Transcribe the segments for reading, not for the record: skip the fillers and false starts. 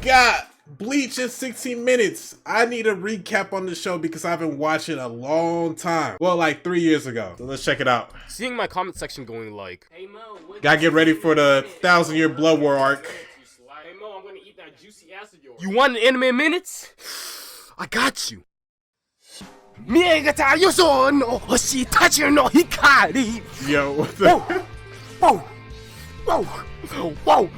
god! Bleach in 16 minutes. I need a recap on the show because I've been watching a long time. Well, like 3 years ago. So let's check it out. Seeing my comment section going like, "Hey Mo, gotta get ready for the 1,000-year Blood War arc." Hey Mo, I'm gonna eat that juicy ass of yours. You want an anime minutes? I got you. Yo, what the? Whoa. Whoa! Whoa! Yo! Whoa!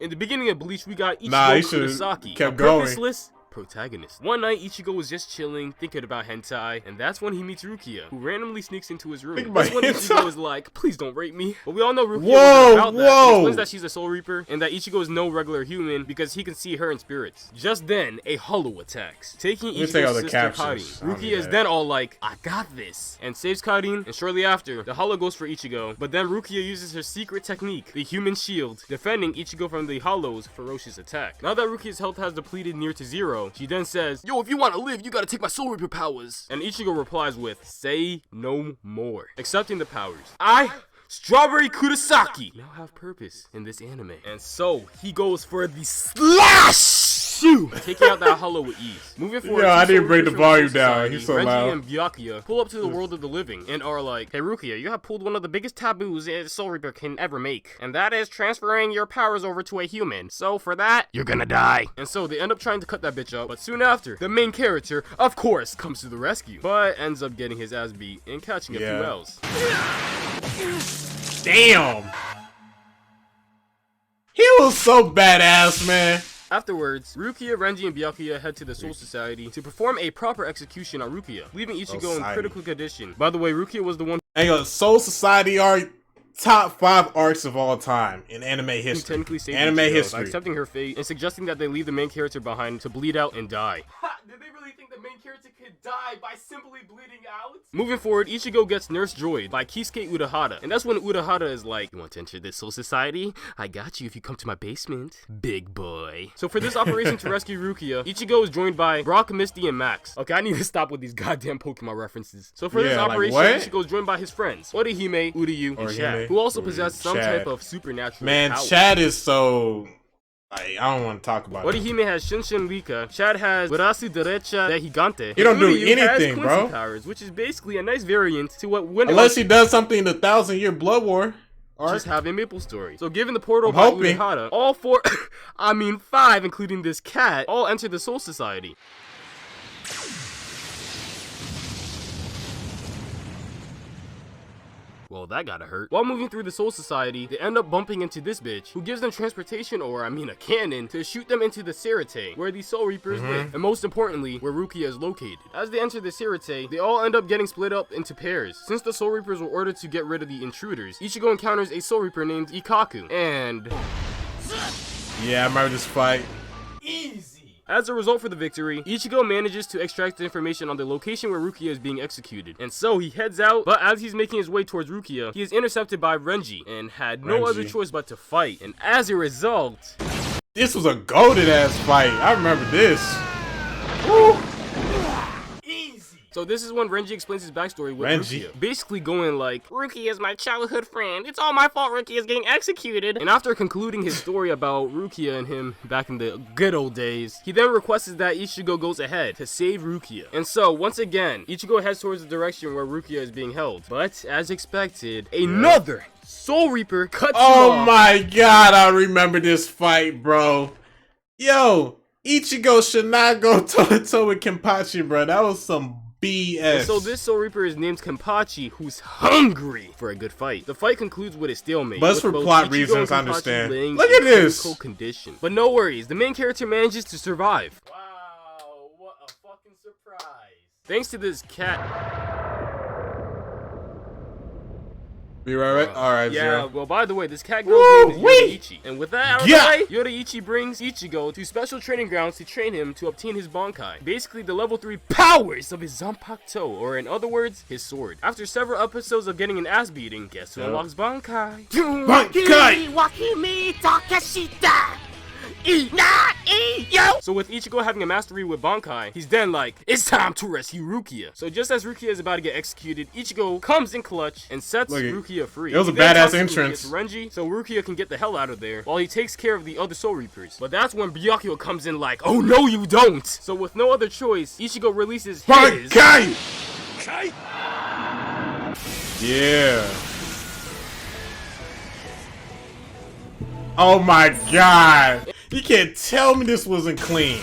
In the beginning of Bleach, we got Ichigo Kurosaki, kept a going. purposeless protagonist. One night, Ichigo was just chilling, thinking about hentai, and that's when he meets Rukia, who randomly sneaks into his room. That's when Ichigo is like, "Please don't rape me." But we all know Rukia wasn't about that. He explains that she's a Soul Reaper, and that Ichigo is no regular human because he can see her in spirits. Just then, a hollow attacks, taking Ichigo's sister Karin. Rukia is then all like, "I got this," and saves Karin, and shortly after, the hollow goes for Ichigo, but then Rukia uses her secret technique, the human shield, defending Ichigo from the hollow's ferocious attack. Now that Rukia's health has depleted near to zero, she then says, "Yo, if you want to live, you gotta take my Soul Reaper powers." And Ichigo replies with, "Say no more." Accepting the powers. Strawberry Kurosaki, now have purpose in this anime. And so, he goes for the slash! Taking out that hollow with ease. Moving forward, I didn't bring the volume down. He's so Renji loud. and Byakuya pull up to the world of the living and are like, "Hey Rukia, you have pulled one of the biggest taboos a Soul Reaper can ever make, and that is transferring your powers over to a human. So for that, you're gonna die." And so they end up trying to cut that bitch up, but soon after, the main character, of course, comes to the rescue, but ends up getting his ass beat and catching a few L's. Damn! He was so badass, man. Afterwards, Rukia, Renji, and Byakuya head to the Soul Society to perform a proper execution on Rukia, leaving Ichigo in critical condition. By the way, Rukia was the one Soul Society arc, top 5 arcs of all time in anime history. who technically saved Ichigo by accepting her fate and suggesting that they leave the main character behind to bleed out and die. Did they really think the main character could die by simply bleeding out? Moving forward, Ichigo gets Nurse Droid by Kisuke Urahara, and that's when Urahara is like, "You want to enter this Soul Society? I got you if you come to my basement, big boy." So for this operation to rescue Rukia, Ichigo is joined by Brock, Misty, and Max. Okay, I need to stop with these goddamn Pokemon references. So for this operation, Ichigo is joined by his friends, Orihime, Uryu, and Chad, who also possess some type of supernatural power. Chad is so... I don't want to talk about it. Orihime has Shinshin Rika. Chad has Brasu Derecha de Gigante. He don't do Uryu anything, has bro. Powers, which is basically a nice variant to what unless he does something in the 1,000-year Blood War. Just have a Maple Story. So given the portal by Urahara, all 4, 5, including this cat, all enter the Soul Society. Well, that gotta hurt. While moving through the Soul Society, they end up bumping into this bitch, who gives them transportation, or a cannon, to shoot them into the Sirete, where the Soul Reapers live, and most importantly, where Rukia is located. As they enter the Sirete, they all end up getting split up into pairs. Since the Soul Reapers were ordered to get rid of the intruders, Ichigo encounters a Soul Reaper named Ikaku, and... Yeah, I remember this fight. Easy! As a result for the victory, Ichigo manages to extract the information on the location where Rukia is being executed. And so he heads out, but as he's making his way towards Rukia, he is intercepted by Renji and had no other choice but to fight. And as a result... This was a goated ass fight. I remember this. Woo. So this is when Renji explains his backstory with Rukia. Basically going like, "Rukia is my childhood friend. It's all my fault Rukia is getting executed." And after concluding his story about Rukia and him back in the good old days, he then requests that Ichigo goes ahead to save Rukia. And so, once again, Ichigo heads towards the direction where Rukia is being held. But, as expected, another Soul Reaper cuts him off. Oh my god, I remember this fight, bro. Yo, Ichigo should not go toe-to-toe with Kenpachi, bro. That was some BS. And so this Soul Reaper is named Kenpachi, who's hungry for a good fight. The fight concludes with a stalemate. But it's for plot reasons, I understand. Look at this. Condition. But no worries, the main character manages to survive. Wow, what a fucking surprise. Thanks to this cat... Be right? Alright, yeah, Zero. well, by the way, this cat girl's name is Yoruichi. And with that out of the way, Yoruichi brings Ichigo to special training grounds to train him to obtain his Bankai. Basically, the level 3 powers of his Zanpakuto, or in other words, his sword. After several episodes of getting an ass beating, guess who unlocks Bankai? Bankai! Wakimi Takeshita! Yo! So with Ichigo having a mastery with Bankai, he's then like, it's time to rescue Rukia. So just as Rukia is about to get executed, Ichigo comes in clutch and sets Rukia free. It was a badass entrance. Renji, so Rukia can get the hell out of there while he takes care of the other Soul Reapers. But that's when Byakuya comes in like, oh no you don't! So with no other choice, Ichigo releases his... Bankai! Yeah. Oh my god. You can't tell me this wasn't clean.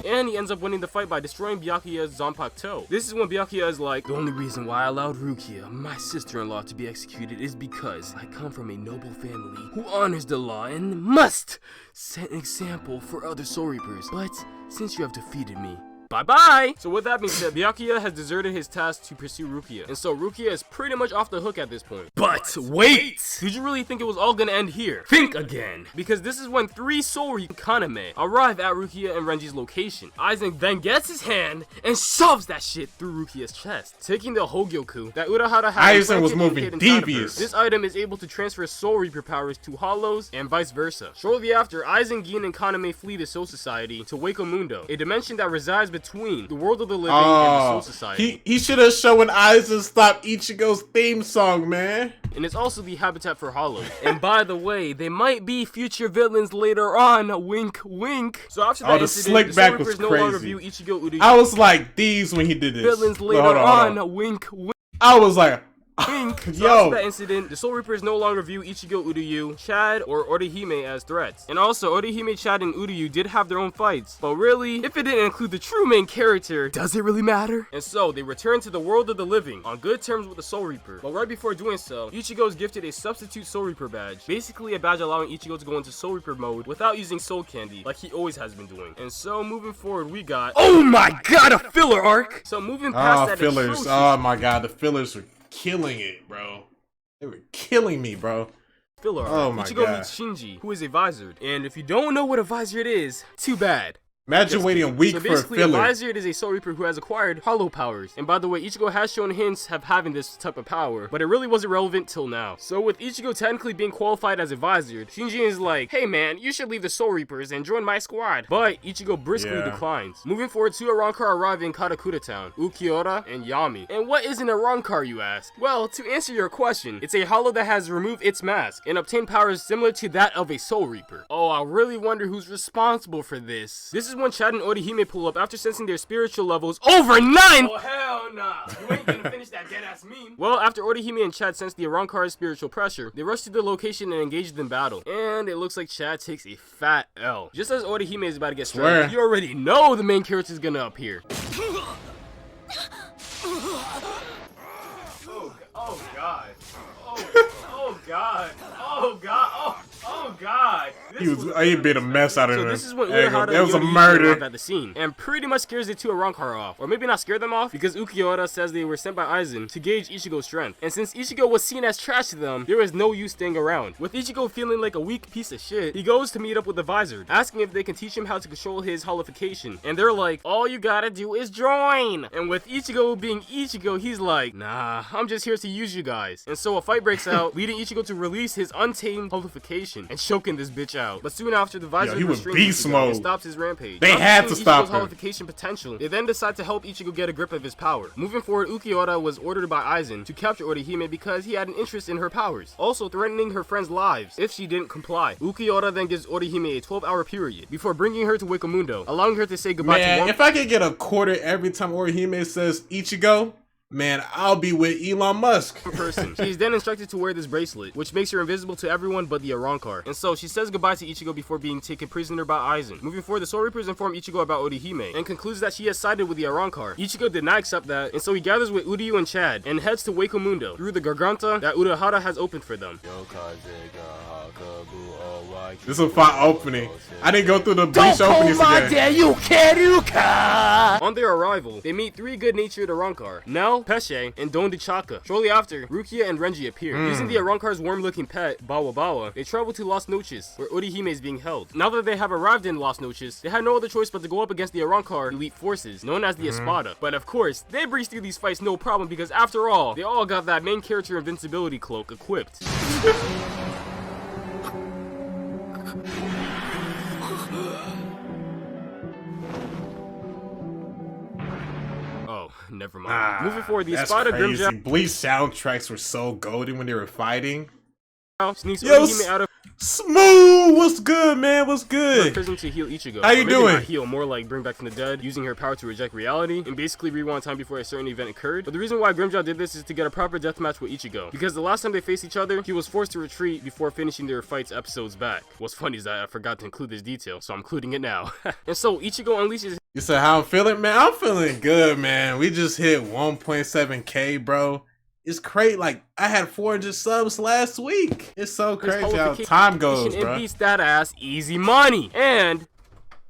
And he ends up winning the fight by destroying Byakuya's Zanpakuto. This is when Byakuya is like, the only reason why I allowed Rukia, my sister-in-law, to be executed is because I come from a noble family who honors the law and must set an example for other Soul Reapers. But since you have defeated me, bye-bye! So with that being said, Byakuya has deserted his task to pursue Rukia. And so Rukia is pretty much off the hook at this point. But wait! Did you really think it was all gonna end here? Think again! Because this is when 3 Soul Reapers Kaname arrive at Rukia and Renji's location. Aizen then gets his hand and shoves that shit through Rukia's chest, taking the Hogyoku that Urahara had. Aizen was moving devious. This item is able to transfer Soul Reaper powers to Hollows and vice versa. Shortly after, Aizen, Gin, and Kaname flee the Soul Society to Wako Mundo, a dimension that resides between the world of the living and the Soul Society. He should have shown Aizen stop Ichigo's theme song, man. And it's also the habitat for Hollows. And by the way, they might be future villains later on. Wink, wink. So after that incident, the Soul Reapers no longer view Ichigo Uryu. I was like these when he did this. Villains later on. Wink, wink. I was like, Wink. So after that incident, the Soul Reapers no longer view Ichigo Uryu, Chad, or Orihime as threats. And also, Orihime, Chad, and Uryu did have their own fights. But really, if it didn't include the true main character, does it really matter? And so, they return to the world of the living, on good terms with the Soul Reaper. But right before doing so, Ichigo is gifted a substitute Soul Reaper badge. Basically a badge allowing Ichigo to go into Soul Reaper mode without using Soul Candy, like he always has been doing. And so, moving forward, we got... Oh my god, a filler arc! So moving past that fillers. Oh my god, the fillers were killing it, bro. They were killing me, bro. Filler arc. Oh my Ichigo god. meets Shinji, who is a Vizard. And if you don't know what a Vizard is, too bad. Imagine waiting a week for a filler. So basically, a Vizard is a Soul Reaper who has acquired hollow powers. And by the way, Ichigo has shown hints of having this type of power, but it really wasn't relevant till now. So with Ichigo technically being qualified as a Vizard, Shinji is like, hey man, you should leave the Soul Reapers and join my squad. But Ichigo briskly declines. Moving forward, 2 Arrancar arrive in Karakura Town, Ukiura and Yami. And what is an Arrancar, you ask? Well, to answer your question, it's a hollow that has removed its mask and obtained powers similar to that of a Soul Reaper. Oh, I really wonder who's responsible for this. This is when Chad and Orihime pull up after sensing their spiritual levels over 9! Oh hell nah, you ain't gonna finish that dead ass meme. Well, after Orihime and Chad sense the Arrancar's spiritual pressure, they rush to the location and engage in battle. And it looks like Chad takes a fat L. Just as Orihime is about to get struck, you already know the main character is gonna appear. Oh god. Oh god. Oh god. Oh god. He been a mess out of there. So this is when Urahara it was a murder at the scene, and pretty much scares the 2 Arrancar off. Or maybe not scare them off, because Ukiura says they were sent by Aizen to gauge Ichigo's strength. And since Ichigo was seen as trash to them, there was no use staying around. With Ichigo feeling like a weak piece of shit, he goes to meet up with the Vizard, asking if they can teach him how to control his holification. And they're like, all you gotta do is join! And with Ichigo being Ichigo, he's like, nah, I'm just here to use you guys. And so a fight breaks out, leading Ichigo to release his untamed holification and choking this bitch out. But soon after, the Vizard restrains Ichigo and stops his rampage. They had to stop him. Holification potential. They then decide to help Ichigo get a grip of his power. Moving forward, Ukiura was ordered by Aizen to capture Orihime because he had an interest in her powers, also threatening her friends' lives if she didn't comply. Ukiura then gives Orihime a 12-hour period before bringing her to Wako Mundo, allowing her to say goodbye to one. If I could get a quarter every time Orihime says Ichigo, man, I'll be with Elon Musk. Person. She's then instructed to wear this bracelet, which makes her invisible to everyone but the Arrancar. And so she says goodbye to Ichigo before being taken prisoner by Aizen. Moving forward, the Soul Reapers inform Ichigo about Orihime and concludes that she has sided with the Arrancar. Ichigo did not accept that, and so he gathers with Uryu and Chad and heads to Wako Mundo through the Garganta that Urahara has opened for them. This is a fun opening. I didn't go through the Bleach openings again. On their arrival, they meet three good-natured Arrancar, Nell, Pesce, and Don Chaka. Shortly after, Rukia and Renji appear. Using the Arrancar's warm-looking pet, Bawa Bawa, they travel to Las Noches, where Orihime is being held. Now that they have arrived in Las Noches, they had no other choice but to go up against the Arrancar elite forces, known as the Espada. But of course, they breeze through these fights no problem because after all, they all got that main character invincibility cloak equipped. Oh, never mind. Moving forward, the Espada Grimjaw Bleach soundtracks were so golden when they were fighting. Sneaks Orihime out of Smooth! What's good, man? What's good? prison to heal Ichigo. How you doing? Not heal, more like bring back from the dead, using her power to reject reality, and basically rewind time before a certain event occurred. But the reason why Grimjaw did this is to get a proper deathmatch with Ichigo, because the last time they faced each other, he was forced to retreat before finishing their fights episodes back. What's funny is that I forgot to include this detail, so I'm including it now. And so Ichigo unleashes. You said how I'm feeling? Man, I'm feeling good, man. We just hit 1.7K, bro. It's crazy. Like, I had 400 subs last week. It's so crazy how time goes, bro. And beats that ass easy money. And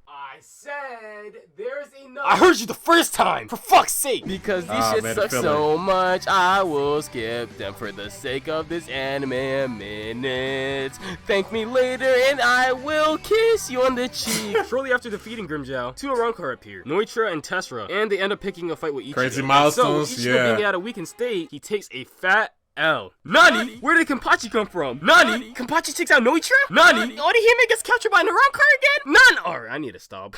I said there's enough. I heard you the first time. For fuck's sake. Because these shit suck so much, I will skip them for the sake of this anime minutes. Thank me later and I will kiss you on the cheek. Shortly after defeating Grimjaw, two Arrancar appear, Noitra and Tessera, and they end up picking a fight with Ichigo. Crazy milestones, so, Ichigo being at a weakened state, he takes a fat L. Nani? Where did Kenpachi come from? Nani? Kenpachi takes out Noitra? Nani? Orihime gets captured by an Arrancar again? None! Alright, I need to stop.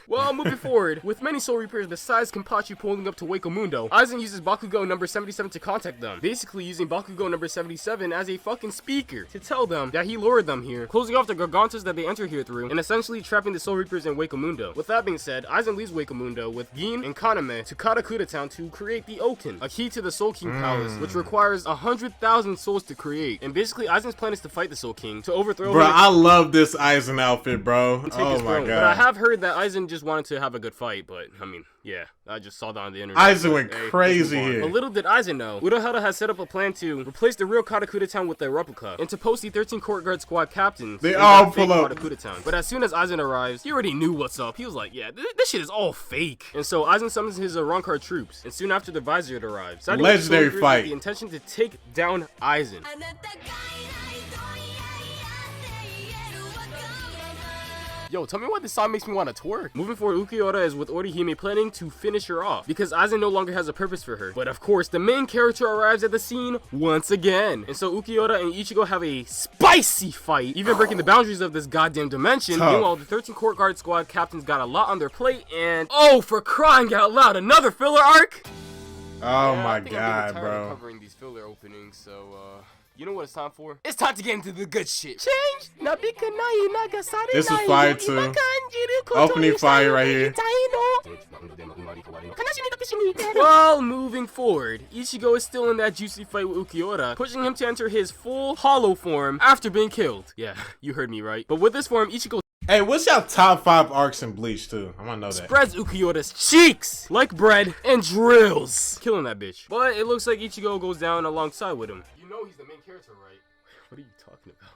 Well, moving forward, with many Soul Reapers besides Kenpachi pulling up to Wako Mundo, Aizen uses Bakugo number 77 to contact them, basically using Bakugo number 77 as a fucking speaker to tell them that he lured them here, closing off the Gargantas that they enter here through, and essentially trapping the Soul Reapers in Wako Mundo. With that being said, Aizen leaves Wako Mundo with Gin and Kaname to Karakura Town to create the Oken, a key to the Soul King Palace, which requires 100,000 souls to create. And basically, Aizen's plan is to fight the Soul King, to overthrow him. Bro, I love this Aizen outfit, bro. Oh my god. But I have heard that Aizen just wanted to have a good fight, but I mean, yeah, I just saw that on the internet. Aizen went crazy here. But little did Aizen know, Urahara has set up a plan to replace the real Karakura Town with a replica, and to post the 13 court guard squad captains. They all pull up. Karakura Town. But as soon as Aizen arrives, he already knew what's up. He was like, yeah, this shit is all fake. And so Aizen summons his Arrancar troops, and soon after the Vizier arrives. Legendary fight. With the intention to take down Aizen. Yo, tell me why this song makes me want to twerk. Moving forward, Ukiura is with Orihime planning to finish her off, because Aizen no longer has a purpose for her. But of course, the main character arrives at the scene once again. And so Ukiura and Ichigo have a spicy fight, even breaking the boundaries of this goddamn dimension. Meanwhile, the 13 court guard squad captains got a lot on their plate, and oh, for crying out loud, another filler arc? Oh yeah, my god, bro. Covering these filler openings, so you know what it's time for? It's time to get into the good shit. Change. This is fire too. Opening fire right here. Well, moving forward, Ichigo is still in that juicy fight with Ukiura, pushing him to enter his full hollow form after being killed. Yeah, you heard me right. But with this form, Ichigo. Hey, what's your top 5 arcs in Bleach too? I wanna know that. Spreads Ukiura's cheeks like bread and drills, killing that bitch. But it looks like Ichigo goes down alongside with him. You know he's the main character, right? What are you talking about?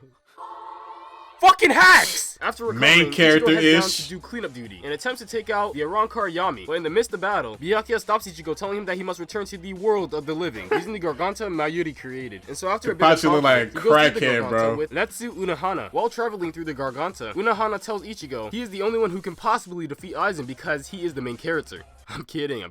Fucking hacks! After recovering, main character Ichigo heads down to do cleanup duty and attempts to take out the Arrancar Yami. But in the midst of battle, Byakuya stops Ichigo, telling him that he must return to the world of the living, using the Garganta Mayuri created. And so after a bit of conflict, look like a crackhead, bro. With Netsu Unohana. While traveling through the Garganta, Unohana tells Ichigo he is the only one who can possibly defeat Aizen because he is the main character. I'm kidding.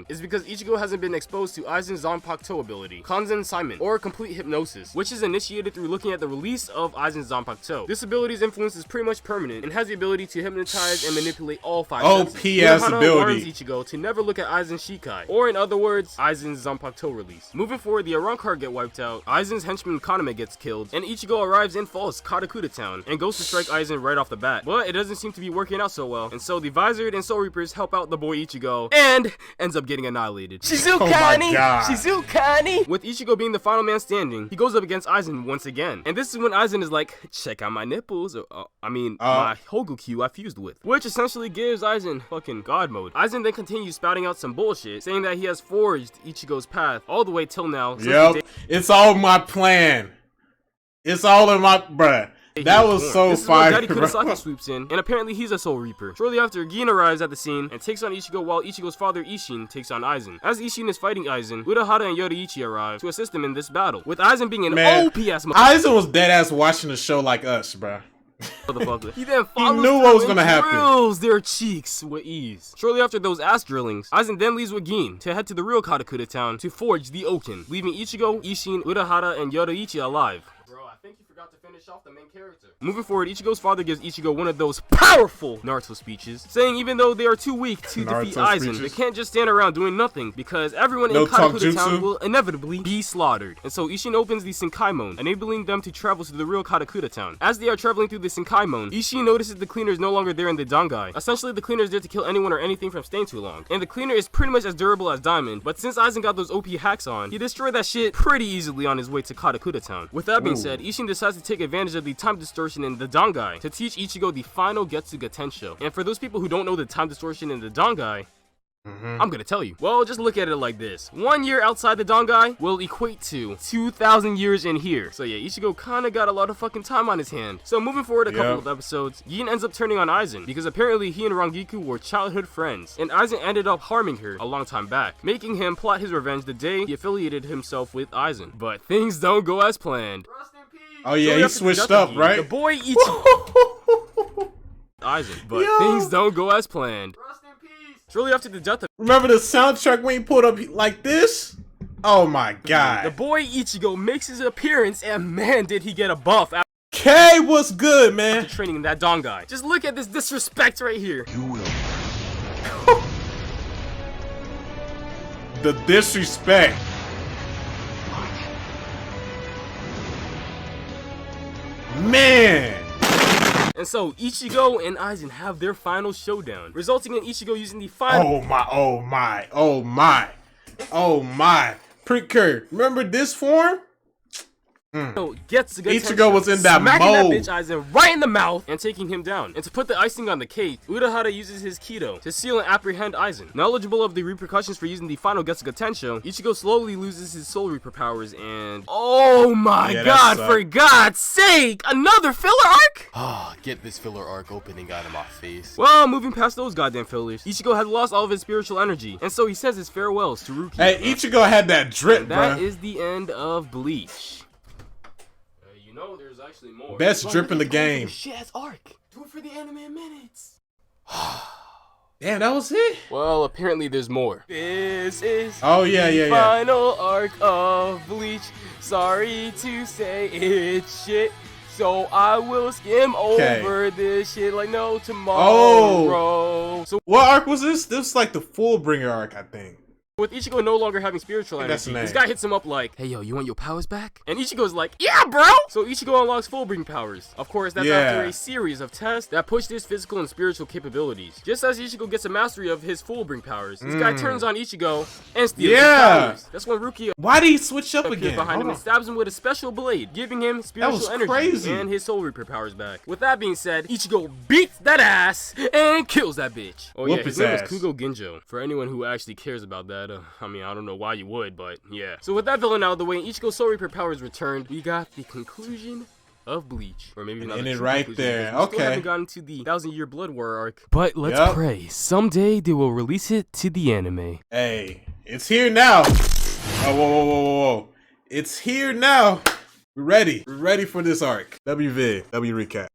It's because Ichigo hasn't been exposed to Aizen's Zanpakuto ability, Kanzen Simon, or complete hypnosis, which is initiated through looking at the release of Aizen's Zanpakuto. This ability's influence is pretty much permanent and has the ability to hypnotize and manipulate all 5 senses. OPS ability. Warns Ichigo to never look at Aizen's Shikai, or in other words, Aizen's Zanpakuto release. Moving forward, the Arrancar get wiped out, Aizen's henchman Kaname gets killed, and Ichigo arrives in false Karakura Town and goes to strike Aizen right off the bat. But it doesn't seem to be working out so well, and so the Vizier and Soul Reapers help out the boy Ichigo, and ends up getting annihilated. Shizukani! Shizukani! With Ichigo being the final man standing, he goes up against Aizen once again. And this is when Aizen is like, check out my nipples, or, my Hogukyu I fused with. Which essentially gives Aizen fucking god mode. Aizen then continues spouting out some bullshit, saying that he has forged Ichigo's path all the way till now. Yep, it's all my plan. It's all in my, bruh. That was so this fire, is where Daddy bro. Kurosaki swoops in, and apparently he's a Soul Reaper. Shortly after, Gin arrives at the scene and takes on Ichigo while Ichigo's father Ishin takes on Aizen. As Ishin is fighting Aizen, Urahara and Yoruichi arrive to assist him in this battle, with Aizen being an OP-ass Aizen was deadass watching the show like us, bro. motherfucker. He then follows knew what was gonna happen. drills their cheeks with ease. Shortly after those ass drillings, Aizen then leaves with Gin to head to the real Katakura town to forge the Oaken, leaving Ichigo, Ishin, Urahara, and Yoruichi alive. Bro, I think you forgot to finish off the main character. Moving forward, Ichigo's father gives Ichigo one of those powerful Naruto speeches, saying even though they are too weak to defeat Aizen, they can't just stand around doing nothing, because everyone in Katakura town will inevitably be slaughtered. And so Ishin opens the Senkaimon, enabling them to travel to the real Katakura town. As they are traveling through the Senkaimon, Ishin notices the cleaner is no longer there in the Dangai. Essentially, the cleaner is there to kill anyone or anything from staying too long. And the cleaner is pretty much as durable as Diamond, but since Aizen got those OP hacks on, he destroyed that shit pretty easily on his way to Katakura town. With that being said, Ishin decides to take advantage of the time distortion in the Dangai to teach Ichigo the final Getsuga Tensho. And for those people who don't know the time distortion in the Dangai, I'm gonna tell you. Well, just look at it like this. 1 year outside the Dangai will equate to 2,000 years in here. So yeah, Ichigo kinda got a lot of fucking time on his hand. So moving forward a couple of episodes, Gin ends up turning on Aizen, because apparently he and Rangiku were childhood friends, and Aizen ended up harming her a long time back, making him plot his revenge the day he affiliated himself with Aizen. But things don't go as planned. Oh yeah, he switched up, right? The boy Ichigo Aizen, but things don't go as planned. Shortly after the death of remember the soundtrack when he pulled up like this? Oh my god. the boy Ichigo makes his appearance, and man did he get a buff after K, what's good, man? training in that Dangai. Just look at this disrespect right here. You will. The disrespect. Man. And so Ichigo and Aizen have their final showdown, resulting in Ichigo using the final Oh my. Precur. Remember this form? Ichigo was in that smacking mode. that bitch Aizen right in the mouth and taking him down. And to put the icing on the cake, Urahara uses his Kido to seal and apprehend Aizen. Knowledgeable of the repercussions for using the final Getsuga Tensho, Ichigo slowly loses his Soul Reaper powers and oh my god, for God's sake, another filler arc? Ah, get this filler arc opening out of my face. Well, moving past those goddamn fillers, Ichigo had lost all of his spiritual energy, and so he says his farewells to Rukia. Hey, Ichigo had that drip, bro. That is the end of Bleach. You know, there's actually more. Best drip in the game. Shit arc. Do it for the anime minutes. Damn, that was it? Well, apparently there's more. This is the final arc of Bleach. Sorry to say it's shit, so I will skim over this shit like no tomorrow. So what arc was this? This was like the Fullbringer arc, I think. with Ichigo no longer having spiritual energy, this guy hits him up like, hey yo, you want your powers back? And Ichigo's like, yeah bro! So Ichigo unlocks Fullbringer powers. Of course, that's after a series of tests that pushed his physical and spiritual capabilities. Just as Ichigo gets a mastery of his Fullbringer powers, this guy turns on Ichigo and steals his powers. That's when Rukia why did he switch up again? behind him and stabs him with a special blade, giving him spiritual energy and his Soul Reaper powers back. With that being said, Ichigo beats that ass and kills that bitch. Oh yeah, his name is Kugo Ginjo. For anyone who actually cares about that, I mean, I don't know why you would, but yeah. So with that villain out of the way, Ichigo's Soul Reaper powers returned, we got the conclusion of Bleach. Or maybe not the true right conclusion, there. we still haven't gotten to the 1,000-year Blood War arc. But let's pray. Someday they will release it to the anime. Hey, it's here now. Oh, whoa. It's here now. We're ready. We're ready for this arc. WV, W recap.